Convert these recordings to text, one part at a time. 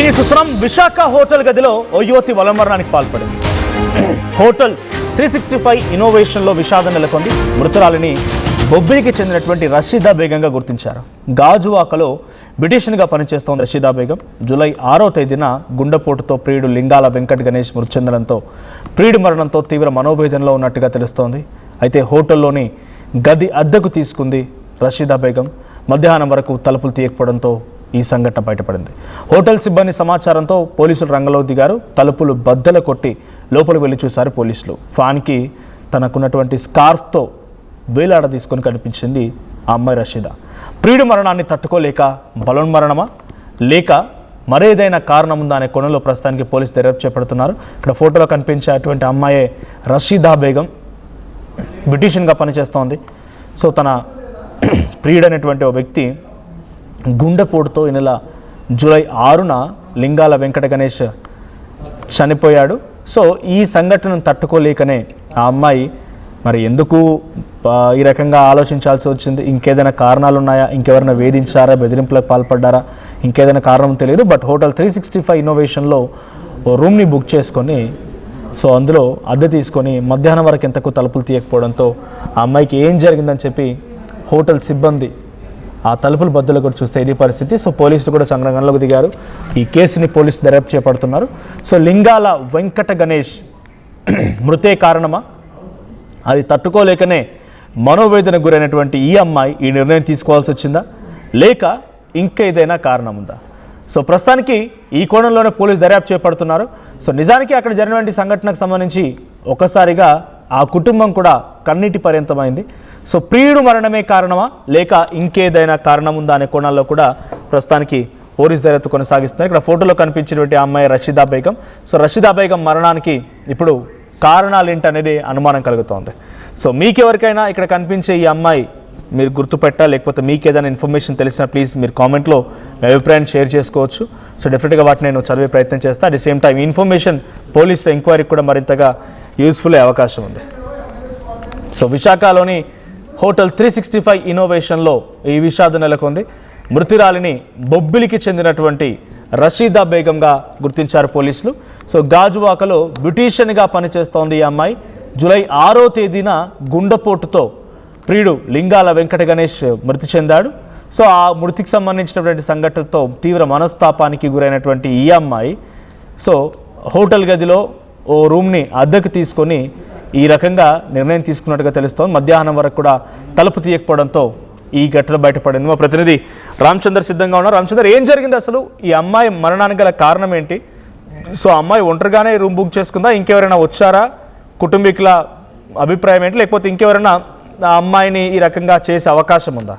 చూస్తున్నాం విశాఖ హోటల్ గదిలో ఓ యువతి వలమరణానికి పాల్పడింది. హోటల్ 365 ఇన్నోవేషన్లో విషాదం నెలకొంది. మృతురాలిని బొబ్బిలికి చెందినటువంటి రషీదా బేగంగా గుర్తించారు. గాజువాకలో బ్యూటీషియన్గా పనిచేస్తోన్న రషీదా బేగం జూలై 6వ తేదీన గుండెపోటుతో ప్రియుడు లింగాల వెంకట్ గణేష్ మృతి చెందడంతో ప్రియుడి మరణంతో తీవ్ర మనోవేదనలో ఉన్నట్టుగా తెలుస్తోంది. అయితే హోటల్లోని గది అద్దెకు తీసుకుంది రషీదా బేగం. మధ్యాహ్నం వరకు తలుపులు తీయకపోవడంతో ఈ సంఘటన బయటపడింది. హోటల్ సిబ్బంది సమాచారంతో పోలీసులు రంగంలోకి దిగారు. తలుపులు బద్దలు కొట్టి లోపలికి వెళ్ళి చూశారు పోలీసులు. ఫ్యాన్కి తనకున్నటువంటి స్కార్ఫ్తో వేలాడ తీసుకొని కనిపించింది ఆ అమ్మాయి రషీదా. ప్రియుడి మరణాన్ని తట్టుకోలేక బలోన్మరణమా లేక మరేదైనా కారణం ఉందా అనే కోణంలో ప్రస్తుతానికి పోలీసు దర్యాప్తు చేపడుతున్నారు. ఇక్కడ ఫోటోలో కనిపించే అటువంటి అమ్మాయే రషీదా బేగం. బ్యూటీషియన్గా పనిచేస్తోంది. సో తన ప్రియుడైనటువంటి ఓ వ్యక్తి గుండెపోటుతో ఈ నెల జూలై 6న లింగాల వెంకట గణేష్ చనిపోయాడు. సో ఈ సంఘటనను తట్టుకోలేకనే ఆ అమ్మాయి మరి ఎందుకు ఈ రకంగా ఆలోచించాల్సి వచ్చింది, ఇంకేదైనా కారణాలు ఉన్నాయా, ఇంకెవరైనా వేధించారా, బెదిరింపులకు పాల్పడ్డారా, ఇంకేదైనా కారణం తెలియదు. బట్ హోటల్ 365 ఇన్నోవేషన్లో ఓ రూమ్ని బుక్ చేసుకొని సో అందులో అద్దె తీసుకొని మధ్యాహ్నం వరకు ఎంతకు తలుపులు తీయకపోవడంతో ఆ అమ్మాయికి ఏం జరిగిందని చెప్పి హోటల్ సిబ్బంది ఆ తలుపులు బద్దలు కూడా చూస్తే ఇది పరిస్థితి. సో పోలీసులు కూడా రంగంలోకి దిగారు. ఈ కేసుని పోలీసులు దర్యాప్తు చేపడుతున్నారు. సో లింగాల వెంకట గణేష్ మృతే కారణమా, అది తట్టుకోలేకనే మనోవేదన గురైనటువంటి ఈ అమ్మాయి ఈ నిర్ణయం తీసుకోవాల్సి వచ్చిందా లేక ఇంకేదైనా కారణం ఉందా? సో ప్రస్తుతానికి ఈ కోణంలోనే పోలీసు దర్యాప్తు చేపడుతున్నారు. సో నిజానికి అక్కడ జరిగినటువంటి సంఘటనకు సంబంధించి ఒకసారిగా ఆ కుటుంబం కూడా కన్నీటి పర్యంతమైంది. సో ప్రియుడు మరణమే కారణమా లేక ఇంకేదైనా కారణం ఉందా అనే కోణాల్లో కూడా ప్రస్తుతానికి పోలీసు దర్యాప్తు కొనసాగిస్తున్నారు. ఇక్కడ ఫోటోలో కనిపించినటువంటి అమ్మాయి రషీదా బేగం. సో రషీదా బేగం మరణానికి ఇప్పుడు కారణాలు ఏంటనేది అనుమానం కలుగుతోంది. సో మీకెవరికైనా ఇక్కడ కనిపించే ఈ అమ్మాయి మీరు గుర్తుపెట్టా లేకపోతే మీకు ఏదైనా ఇన్ఫర్మేషన్ తెలిసినా ప్లీజ్ మీరు కామెంట్లో మీ అభిప్రాయాన్ని షేర్ చేసుకోవచ్చు. సో డెఫినెట్గా వాటిని నేను చదివే ప్రయత్నం చేస్తాను. At the same time information police ఎంక్వైరీకి కూడా మరింతగా యూస్ఫుల్ అయ్యే అవకాశం ఉంది. సో విశాఖలోని హోటల్ 365 ఇన్నోవేషన్లో ఈ విషాదం నెలకొంది. మృతురాలిని బొబ్బిలికి చెందినటువంటి రషీదా బేగంగా గుర్తించారు పోలీసులు. సో గాజువాకలో బ్యూటీషియన్గా పనిచేస్తోంది ఈ అమ్మాయి. జూలై 6వ తేదీన గుండెపోటుతో ప్రియుడు లింగాల వెంకట గణేష్ మృతి చెందాడు. సో ఆ మృతికి సంబంధించినటువంటి సంఘటనతో తీవ్ర మనస్తాపానికి గురైనటువంటి ఈ అమ్మాయి సో హోటల్ గదిలో ఓ రూమ్ని అద్దెకు తీసుకొని ఈ రకంగా నిర్ణయం తీసుకున్నట్టుగా తెలుస్తోంది. మధ్యాహ్నం వరకు కూడా తలుపు తీయకపోవడంతో ఈ ఘటన బయటపడింది. మా ప్రతినిధి రామచందర్ సిద్ధంగా ఉన్నారు. రామచందర్, ఏం జరిగింది అసలు? ఈ అమ్మాయి మరణానికి గల కారణం ఏంటి? సో అమ్మాయి ఒంటరిగానే రూమ్ బుక్ చేసుకుందా, ఇంకెవరైనా వచ్చారా, కుటుంబీకుల అభిప్రాయం ఏంటి, లేకపోతే ఇంకెవరైనా ఆ అమ్మాయిని ఈ రకంగా చేసే అవకాశం ఉందా?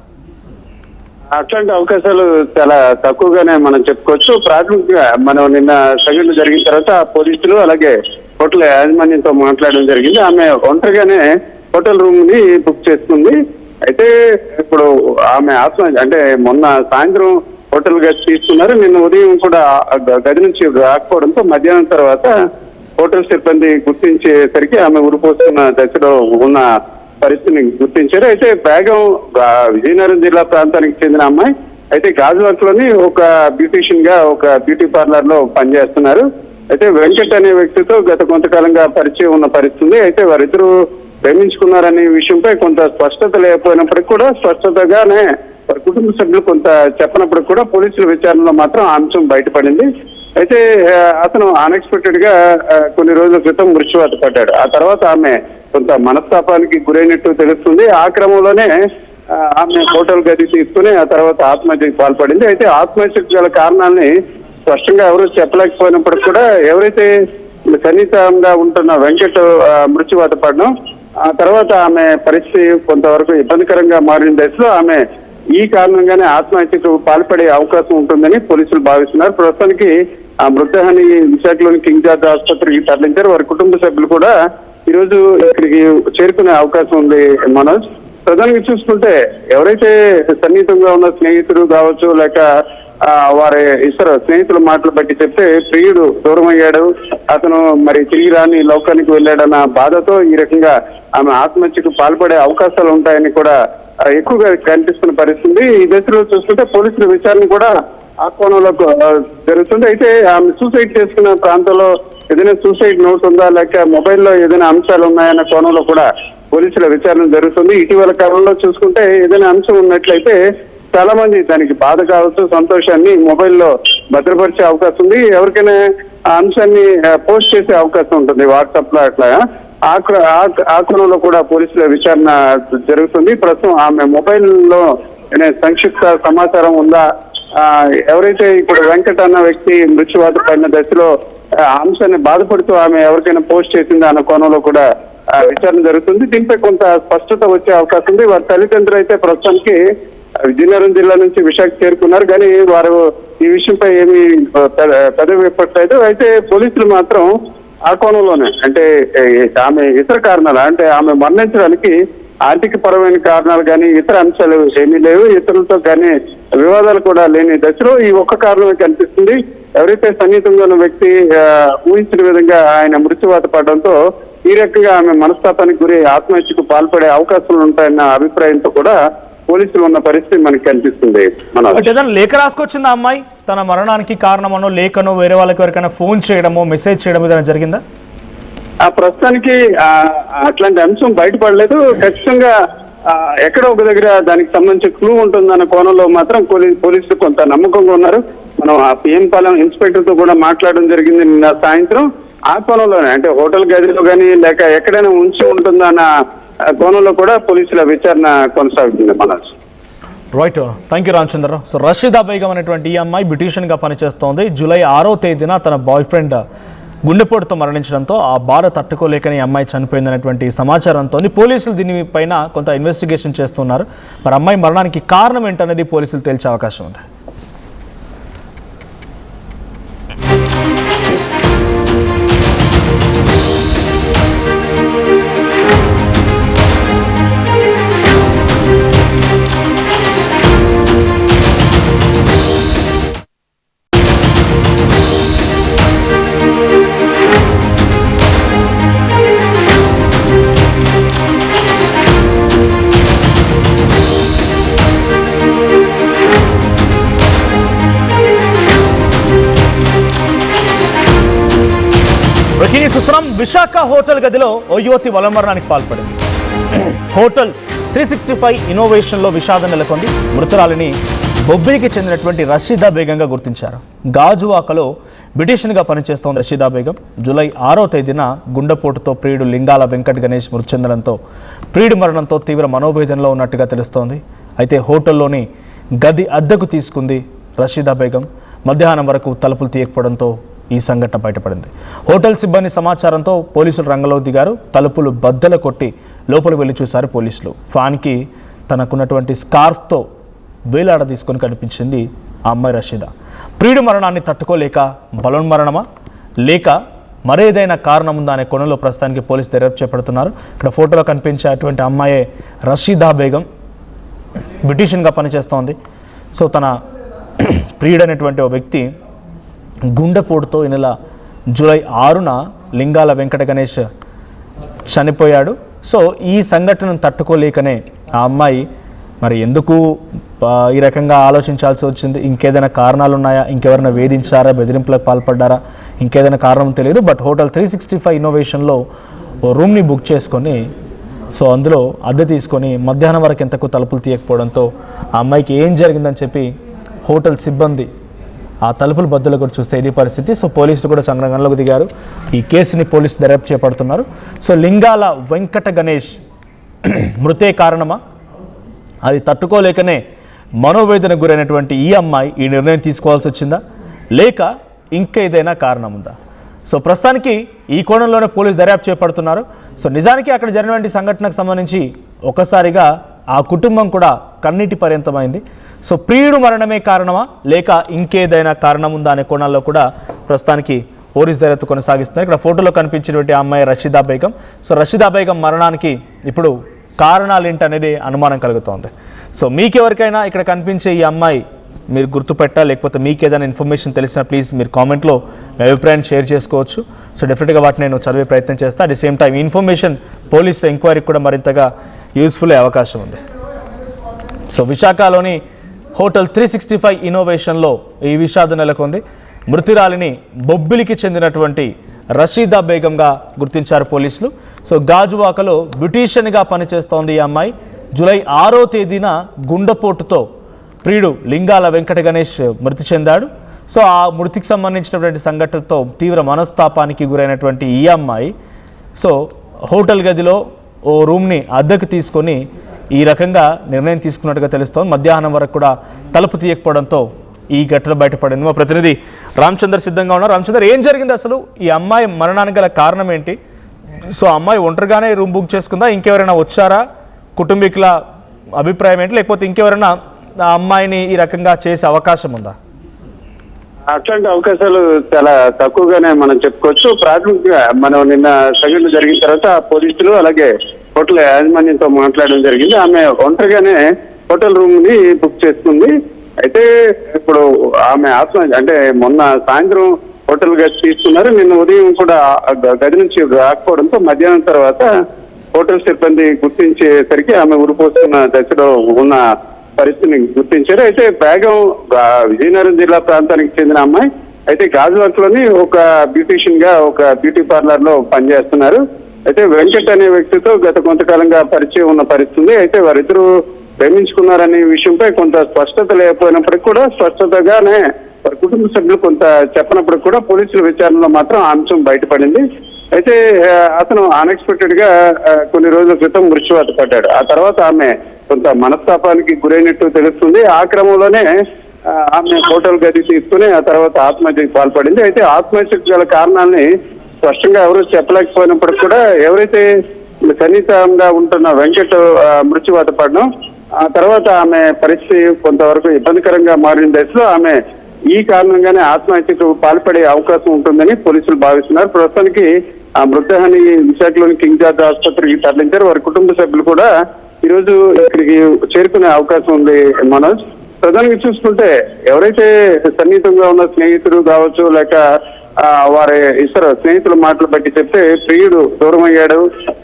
అట్లాంటి అవకాశాలు చాలా తక్కువగానే మనం చెప్పుకోవచ్చు. ప్రాథమికంగా మనం నిన్న సంఘటన జరిగిన తర్వాత పోలీసులు అలాగే హోటల్ యాజమాన్యంతో మాట్లాడడం జరిగింది. ఆమె ఒంటరిగానే హోటల్ రూమ్ ని బుక్ చేసుకుంది. అయితే ఇప్పుడు ఆమె అంటే మొన్న సాయంత్రం హోటల్ గది తీసుకున్నారు. నిన్న ఉదయం కూడా గది నుంచి రాకపోవడంతో మధ్యాహ్నం తర్వాత హోటల్ సిబ్బంది గుర్తించేసరికి ఆమె ఉరిపోతున్న దశలో ఉన్న పరిస్థితిని గుర్తించారు. అయితే బేగం విజయనగరం జిల్లా ప్రాంతానికి చెందిన అమ్మాయి. అయితే గాజువాక్ లోని ఒక బ్యూటీషియన్ గా ఒక బ్యూటీ పార్లర్ లో పనిచేస్తున్నారు. అయితే వెంకట్ అనే వ్యక్తితో గత కొంతకాలంగా పరిచయం ఉన్న పరిస్థితి. అయితే వారిద్దరూ ప్రేమించుకున్నారనే విషయంపై కొంత స్పష్టత లేకపోయినప్పటికీ కూడా స్పష్టతగానే వారి కుటుంబ సభ్యులు కొంత చెప్పినప్పటికీ కూడా పోలీసుల విచారణలో మాత్రం ఆ అంశం బయటపడింది. అయితే అతను అన్ఎక్స్పెక్టెడ్ గా కొన్ని రోజుల క్రితం మృత్యువాత పడ్డాడు. ఆ తర్వాత ఆమె కొంత మనస్తాపానికి గురైనట్టు తెలుస్తుంది. ఆ క్రమంలోనే ఆమె హోటల్ గది తీసుకుని ఆ తర్వాత ఆత్మహత్యకు పాల్పడింది. అయితే ఆత్మహత్యకు గల కారణాలని స్పష్టంగా ఎవరు చెప్పలేకపోయినప్పటికీ కూడా ఎవరైతే సన్నిహితంగా ఉంటున్న వెంకట్ మృత్యువాత పడడం, ఆ తర్వాత ఆమె పరిస్థితి కొంతవరకు ఇబ్బందికరంగా మారిన దశలో ఆమె ఈ కారణంగానే ఆత్మహత్యకు పాల్పడే అవకాశం ఉంటుందని పోలీసులు భావిస్తున్నారు. ప్రస్తుతానికి ఆ మృతదేహాన్ని విశాఖలోని కింగ్ జార్జ్ ఆసుపత్రికి తరలించారు. వారి కుటుంబ సభ్యులు కూడా ఈరోజు ఇక్కడికి చేరుకునే అవకాశం ఉంది. మనోజ్, ప్రధానంగా చూసుకుంటే ఎవరైతే సన్నిహితంగా ఉన్న స్నేహితుడు కావచ్చు లేక వారి ఇతర స్నేహితుల మాటలు బట్టి చెప్తే ప్రియుడు దూరం అయ్యాడు, అతను మరి తిరిగి రాని లోకానికి వెళ్ళాడన్న బాధతో ఈ రకంగా ఆమె ఆత్మహత్యకు పాల్పడే అవకాశాలు ఉంటాయని కూడా ఎక్కువగా కనిపిస్తున్న పరిస్థితి. ఈ దశలో చూస్తుంటే పోలీసుల విచారణ కూడా ఆ కోణంలో జరుగుతుంది. అయితే ఆమె సూసైడ్ చేసుకున్న ప్రాంతంలో ఏదైనా సూసైడ్ నోట్ ఉందా, లేక మొబైల్లో ఏదైనా అంశాలు ఉన్నాయన్న కోణంలో కూడా పోలీసుల విచారణ జరుగుతుంది. ఇటీవల కాలంలో చూసుకుంటే ఏదైనా అంశం ఉన్నట్లయితే చాలా మంది దానికి బాధ కావచ్చు, సంతోషాన్ని మొబైల్లో భద్రపరిచే అవకాశం ఉంది. ఎవరికైనా ఆ అంశాన్ని పోస్ట్ చేసే అవకాశం ఉంటుంది వాట్సాప్ లో అట్లా. ఆ కోణంలో కూడా పోలీసుల విచారణ జరుగుతుంది. ప్రస్తుతం ఆమె మొబైల్లో సంక్షిప్త సమాచారం ఉందా, ఎవరైతే ఇప్పుడు వెంకట్ అన్న వ్యక్తి మృత్యువాత పడిన దశలో అంశాన్ని బాధపడుతూ ఆమె ఎవరికైనా పోస్ట్ చేసిందా అన్న కోణంలో కూడా విచారణ జరుగుతుంది. దీనిపై కొంత స్పష్టత వచ్చే అవకాశం ఉంది. వారి తల్లిదండ్రులు అయితే ప్రస్తుతానికి విజయనగరం జిల్లా నుంచి విశాఖ చేరుకున్నారు, కానీ వారు ఈ విషయంపై ఏమీ పెదవి విప్పట్లేదు. అయితే పోలీసులు మాత్రం ఆ కోణంలోనే అంటే ఆమె ఇతర కారణాలు అంటే ఆమె మరణించడానికి ఆర్థిక పరమైన కారణాలు కానీ ఇతర అంశాలు ఏమీ లేవు, ఇతరులతో కానీ వివాదాలు కూడా లేని దశలో ఈ ఒక్క కారణమే కనిపిస్తుంది. ఎవరైతే సన్నిహితంగా ఉన్న వ్యక్తి ఊహించిన విధంగా ఆయన మృత్యువాత పడడంతో ఈ రకంగా ఆమె మనస్తాపానికి గురి ఆత్మహత్యకు పాల్పడే అవకాశాలు ఉంటాయన్న అభిప్రాయంతో కూడా పోలీసులు ఉన్న పరిస్థితి మనకి కనిపిస్తుంది. ఏదైనా లేఖ రాసుకొచ్చిందా అమ్మాయి తన మరణానికి కారణమనో, లేఖనో వేరే వాళ్ళకి ఎవరికైనా ఫోన్ చేయడమో, మెసేజ్ చేయడం ఏదైనా జరిగిందా? ఆ ప్రస్తుతానికి అట్లాంటి అంశం బయటపడలేదు. ఖచ్చితంగా ఎక్కడో ఒక దగ్గర దానికి సంబంధించి క్లూ ఉంటుందన్న కోణంలో మాత్రం పోలీసులు కొంత నమ్మకంగా ఉన్నారు. మనం ఆ పిఎం పాలెం ఇన్స్పెక్టర్ తో కూడా మాట్లాడడం జరిగింది నిన్న సాయంత్రం. ఆ కోణంలోనే అంటే హోటల్ గదిలో కానీ లేక ఎక్కడైనా ఉంచి ఉంటుందా అన్న కోణంలో కూడా పోలీసుల విచారణ కొనసాగుతుంది. Manas right, thank you Ramachandra Rao. So Rasheeda Begum అనేటువంటి ఈ అమ్మాయి బ్యూటీషియన్గా పనిచేస్తోంది. జూలై 6వ తేదీన తన బాయ్ ఫ్రెండ్ గుండెపోటుతో మరణించడంతో ఆ బాధ తట్టుకోలేకని అమ్మాయి చనిపోయిందనేటువంటి సమాచారంతో పోలీసులు దీనిపైన కొంత ఇన్వెస్టిగేషన్ చేస్తున్నారు. మరి అమ్మాయి మరణానికి కారణం ఏంటనేది పోలీసులు తేల్చే అవకాశం ఉంది. చూస్తున్నాం, విశాఖ హోటల్ గదిలో ఓ యువతి వలమరణానికి పాల్పడింది. హోటల్ 365 ఇన్నోవేషన్లో విషాదం నెలకొంది. మృతురాలిని బొబ్బిలికి చెందినటువంటి రషీదా బేగంగా గుర్తించారు. గాజువాకలో బ్యూటీషియన్గా పనిచేస్తోన్న రషీదా బేగం జూలై 6వ తేదీన గుండెపోటుతో ప్రియుడు లింగాల వెంకట్ గణేష్ మృతి చెందడంతో ప్రియుడి మరణంతో తీవ్ర మనోవేదనలో ఉన్నట్టుగా తెలుస్తోంది. అయితే హోటల్లోని గది అద్దెకు తీసుకుంది రషీదా బేగం. మధ్యాహ్నం వరకు తలుపులు తీయకపోవడంతో ఈ సంఘటన బయటపడింది. హోటల్ సిబ్బంది సమాచారంతో పోలీసులు రంగంలో దిగారు. తలుపులు బద్దలు కొట్టి లోపలికి వెళ్ళి చూశారు పోలీసులు. ఫ్యాన్కి తనకున్నటువంటి స్కార్ఫ్తో వేలాడ తీసుకొని కనిపించింది ఆ అమ్మాయి రషీదా. ప్రియుడి మరణాన్ని తట్టుకోలేక బలోన్మరణమా లేక మరేదైనా కారణం ఉందా అనే కోణంలో ప్రస్తుతానికి పోలీసు దర్యాప్తు చేపడుతున్నారు. ఇక్కడ ఫోటోలో కనిపించే అటువంటి అమ్మాయే రషీదా బేగం, బ్యూటీషియన్గా పనిచేస్తోంది. సో తన ప్రియుడైనటువంటి ఓ వ్యక్తి గుండెపోటుతో ఈ నెల జూలై 6న లింగాల వెంకట గణేష్ చనిపోయాడు. సో ఈ సంఘటనను తట్టుకోలేకనే ఆ అమ్మాయి మరి ఎందుకు ఈ రకంగా ఆలోచించాల్సి వచ్చింది, ఇంకేదైనా కారణాలు ఉన్నాయా, ఇంకెవరైనా వేధించారా, బెదిరింపులకు పాల్పడ్డారా, ఇంకేదైనా కారణం తెలియదు. బట్ హోటల్ 365 ఇన్నోవేషన్లో ఓ రూమ్ని బుక్ చేసుకొని సో అందులో అద్దె తీసుకొని మధ్యాహ్నం వరకు ఎంతకు తలుపులు తీయకపోవడంతో ఆ అమ్మాయికి ఏం జరిగిందని చెప్పి హోటల్ సిబ్బంది ఆ తలుపులు బద్దలు కూడా చూస్తే ఇది పరిస్థితి. సో పోలీసులు కూడా చంద్రగంలోకి దిగారు. ఈ కేసుని పోలీసు దర్యాప్తు చేపడుతున్నారు. సో లింగాల వెంకట గణేష్ మృతే కారణమా, అది తట్టుకోలేకనే మనోవేదన గురైనటువంటి ఈ అమ్మాయి ఈ నిర్ణయం తీసుకోవాల్సి వచ్చిందా లేక ఇంకేదైనా కారణం ఉందా? సో ప్రస్తుతానికి ఈ కోణంలోనే పోలీసు దర్యాప్తు చేపడుతున్నారు. సో నిజానికి అక్కడ జరిగినటువంటి సంఘటనకు సంబంధించి ఒకసారిగా ఆ కుటుంబం కూడా కన్నీటి పర్యంతమైంది. సో ప్రియుడు మరణమే కారణమా లేక ఇంకేదైనా కారణం ఉందా అనే కోణాల్లో కూడా ప్రస్తుతానికి పోలీసు దర్యాప్తు కొనసాగిస్తున్నారు. ఇక్కడ ఫోటోలో కనిపించినటువంటి అమ్మాయి రషీదా బేగం. సో రషీదా బేగం మరణానికి ఇప్పుడు కారణాలు ఏంటనేది అనుమానం కలుగుతోంది. సో మీకెవరికైనా ఇక్కడ కనిపించే ఈ అమ్మాయి మీరు గుర్తుపెట్టా లేకపోతే మీకు ఏదైనా ఇన్ఫర్మేషన్ తెలిసినా ప్లీజ్ మీరు కామెంట్లో మీ అభిప్రాయాన్ని షేర్ చేసుకోవచ్చు. సో డెఫినెట్గా వాటిని నేను చదివే ప్రయత్నం చేస్తాను. At the same time information police ఎంక్వైరీకి కూడా మరింతగా యూస్ఫుల్ అయ్యే అవకాశం ఉంది. సో విశాఖలోని హోటల్ 365 ఇన్నోవేషన్లో ఈ విషాదం నెలకొంది. మృతురాలిని బొబ్బిలికి చెందినటువంటి రషీదా బేగంగా గుర్తించారు పోలీసులు. సో గాజువాకలో బ్యూటీషియన్గా పనిచేస్తోంది ఈ అమ్మాయి. జూలై 6వ తేదీన గుండెపోటుతో ప్రియుడు లింగాల వెంకట గణేష్ మృతి చెందాడు. సో ఆ మృతికి సంబంధించినటువంటి సంఘటనతో తీవ్ర మనస్తాపానికి గురైనటువంటి ఈ అమ్మాయి సో హోటల్ గదిలో ఓ రూమ్ని అద్దెకు తీసుకొని ఈ రకంగా నిర్ణయం తీసుకున్నట్టుగా తెలుస్తోంది. మధ్యాహ్నం వరకు కూడా తలుపు తీయకపోవడంతో ఈ ఘటన బయటపడింది. మా ప్రతినిధి రామచందర్ సిద్ధంగా ఉన్నారు. రామచందర్, ఏం జరిగింది అసలు? ఈ అమ్మాయి మరణానికి గల కారణం ఏంటి? సో అమ్మాయి ఒంటరిగానే రూమ్ బుక్ చేసుకుందా? ఇంకెవరైనా వచ్చారా? కుటుంబీకుల అభిప్రాయం ఏంటి? లేకపోతే ఇంకెవరైనా ఆ అమ్మాయిని ఈ రకంగా చేసే అవకాశం ఉందా? అట్లాంటి అవకాశాలు చాలా తక్కువగానే మనం చెప్పుకోవచ్చు. ప్రాథమికంగా మనం నిన్న సంఘటన జరిగిన తర్వాత పోలీసులు అలాగే హోటల్ యాజమాన్యంతో మాట్లాడడం జరిగింది. ఆమె ఒంటరిగానే హోటల్ రూమ్ ని బుక్ చేసుకుంది. అయితే ఇప్పుడు ఆమె అంటే మొన్న సాయంత్రం హోటల్ గది తీసుకున్నారు. నిన్న ఉదయం కూడా గది నుంచి రాకపోవడంతో మధ్యాహ్నం తర్వాత హోటల్ సిబ్బంది గుర్తించేసరికి ఆమె ఉరిపోస్తున్న దశలో ఉన్న పరిస్థితిని గుర్తించారు. అయితే బేగం విజయనగరం జిల్లా ప్రాంతానికి చెందిన అమ్మాయి. అయితే గాజువాక్ లోని ఒక బ్యూటీషియన్ గా ఒక బ్యూటీ పార్లర్ లో పనిచేస్తున్నారు. అయితే వెంకట్ అనే వ్యక్తితో గత కొంతకాలంగా పరిచయం ఉన్న పరిస్థితి. అయితే వారిద్దరూ ప్రేమించుకున్నారనే విషయంపై కొంత స్పష్టత లేకపోయినప్పటికీ కూడా స్పష్టతగానే వారి కుటుంబ సభ్యులు కొంత చెప్పినప్పటికీ కూడా పోలీసుల విచారణలో మాత్రం ఆ అంశం బయటపడింది. అయితే అతను అన్ఎక్స్పెక్టెడ్ గా కొన్ని రోజుల క్రితం మృత్యువాత పడ్డాడు. ఆ తర్వాత ఆమె కొంత మనస్తాపానికి గురైనట్టు తెలుస్తుంది. ఆ క్రమంలోనే ఆమె హోటల్ గది తీసుకుని ఆ తర్వాత ఆత్మహత్యకు పాల్పడింది. అయితే ఆత్మహత్యకు గల కారణాలని స్పష్టంగా ఎవరు చెప్పలేకపోయినప్పటికీ కూడా ఎవరైతే సన్నిహితంగా ఉంటున్న వెంకట్ మృత్యువాత పడడం, ఆ తర్వాత ఆమె పరిస్థితి కొంతవరకు ఇబ్బందికరంగా మారిన దశలో ఆమె ఈ కారణంగానే ఆత్మహత్యకు పాల్పడే అవకాశం ఉంటుందని పోలీసులు భావిస్తున్నారు. ప్రస్తుతానికి ఆ మృతదేహాన్ని విశాఖలోని కింగ్ జార్జ్ ఆసుపత్రికి తరలించారు. వారి కుటుంబ సభ్యులు కూడా ఈ రోజు ఇక్కడికి చేరుకునే అవకాశం ఉంది. మనోజ్, ప్రధానంగా చూసుకుంటే ఎవరైతే సన్నిహితంగా ఉన్న స్నేహితుడు కావచ్చు లేక వారి ఇతర స్నేహితుల మాటలు బట్టి చెప్తే ప్రియుడు దూరం అయ్యాడు,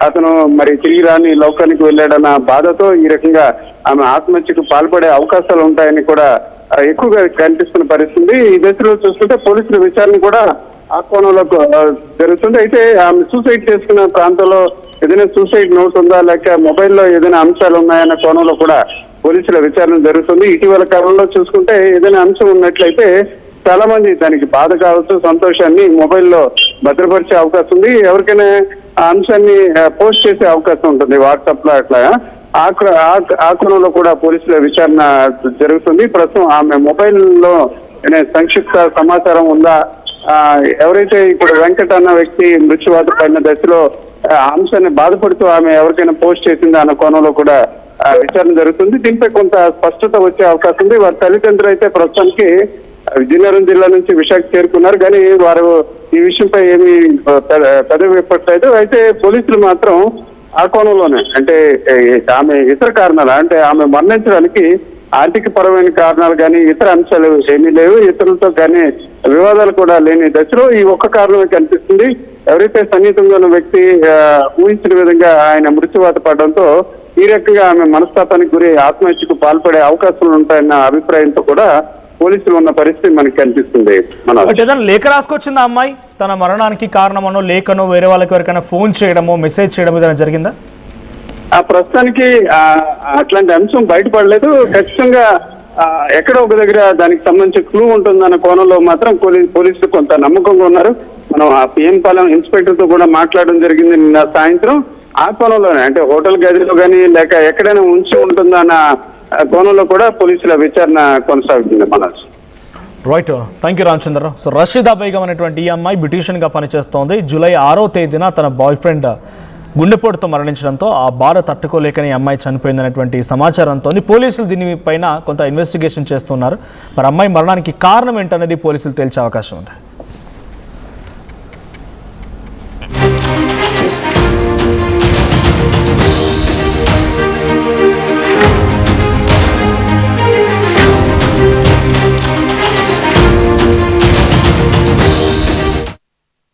అతను మరి తిరిగి రాని లోకానికి వెళ్ళాడన్న బాధతో ఈ రకంగా ఆమె ఆత్మహత్యకు పాల్పడే అవకాశాలు ఉంటాయని కూడా ఎక్కువగా కనిపిస్తున్న పరిస్థితి. ఈ దశలో చూసుకుంటే పోలీసుల విచారణ కూడా ఆ కోణంలో జరుగుతుంది. అయితే ఆమె సూసైడ్ చేసుకున్న ప్రాంతంలో ఏదైనా సూసైడ్ నోట్ ఉందా లేక మొబైల్లో ఏదైనా అంశాలు ఉన్నాయన్న కోణంలో కూడా పోలీసుల విచారణ జరుగుతుంది. ఇటీవల కాలంలో చూసుకుంటే ఏదైనా అంశం ఉన్నట్లయితే చాలా మంది దానికి బాధ కావచ్చు, సంతోషాన్ని మొబైల్లో భద్రపరిచే అవకాశం ఉంది. ఎవరికైనా ఆ అంశాన్ని పోస్ట్ చేసే అవకాశం ఉంటుంది వాట్సాప్ లో. అట్లా ఆ కోణంలో కూడా పోలీసుల విచారణ జరుగుతుంది. ప్రస్తుతం ఆమె మొబైల్లో సంక్షిప్త సమాచారం ఉందా, ఎవరైతే ఇప్పుడు వెంకట్ అన్న వ్యక్తి మృత్యువాత పడిన దశలో అంశాన్ని బాధపడుతూ ఆమె ఎవరికైనా పోస్ట్ చేసిందా అన్న కోణంలో కూడా విచారణ జరుగుతుంది. దీనిపై కొంత స్పష్టత వచ్చే అవకాశం ఉంది. వారి తల్లిదండ్రులు అయితే ప్రస్తుతానికి విజయనగరం జిల్లా నుంచి విశాఖ చేరుకున్నారు, కానీ వారు ఈ విషయంపై ఏమీ పెదవి విప్పట్లేదు. అయితే పోలీసులు మాత్రం ఆ కోణంలోనే అంటే ఆమె ఇతర కారణాలు అంటే ఆమె మరణించడానికి ఆర్థిక పరమైన కారణాలు కానీ ఇతర అంశాలు ఏమీ లేవు, ఇతరులతో కానీ వివాదాలు కూడా లేని దశలో ఈ ఒక్క కారణమే కనిపిస్తుంది. ఎవరైతే సన్నిహితంగా ఉన్న వ్యక్తి ఊహించిన విధంగా ఆయన మృత్యువాత పడడంతో ఈ రకంగా ఆమె మనస్తాపానికి గురి ఆత్మహత్యకు పాల్పడే అవకాశాలు ఉంటాయన్న అభిప్రాయంతో కూడా పోలీసులు ఉన్న పరిస్థితి మనకి కనిపిస్తుంది. ఏదైనా లేఖ రాసుకొచ్చిందా అమ్మాయి తన మరణానికి కారణమనో లేఖనో వేరే వాళ్ళకి ఎవరికైనా ఫోన్ చేయడమో మెసేజ్ చేయడమో ఏదైనా జరిగిందా? ప్రస్తుతానికి అట్లాంటి అంశం బయటపడలేదు. ఖచ్చితంగా ఎక్కడో ఒక దగ్గర దానికి సంబంధించి క్లూ ఉంటుందన్న కోణంలో మాత్రం పోలీసులు కొంత నమ్మకంగా ఉన్నారు. మనం ఆ పిఎం పాలెం ఇన్స్పెక్టర్ తో కూడా మాట్లాడడం జరిగింది నిన్న సాయంత్రం. ఆ కోణంలోనే అంటే హోటల్ గదిలో కానీ లేక ఎక్కడైనా ఉంచి ఉంటుందన్న కోణంలో కూడా పోలీసుల విచారణ కొనసాగుతుంది. Manoj, right, thank you Ramachandra Rao. So Rasheeda Begum అనేటువంటి ఈ అమ్మాయి బ్యూటీషియన్గా పనిచేస్తోంది. జూలై 6వ తేదీన తన బాయ్ ఫ్రెండ్ గుండెపోటుతో మరణించడంతో ఆ బాధ తట్టుకోలేకని అమ్మాయి చనిపోయిందనేటువంటి సమాచారంతో పోలీసులు దీనిపైన కొంత ఇన్వెస్టిగేషన్ చేస్తున్నారు. మరి అమ్మాయి మరణానికి కారణం ఏంటనేది పోలీసులు తేల్చే అవకాశం ఉంది.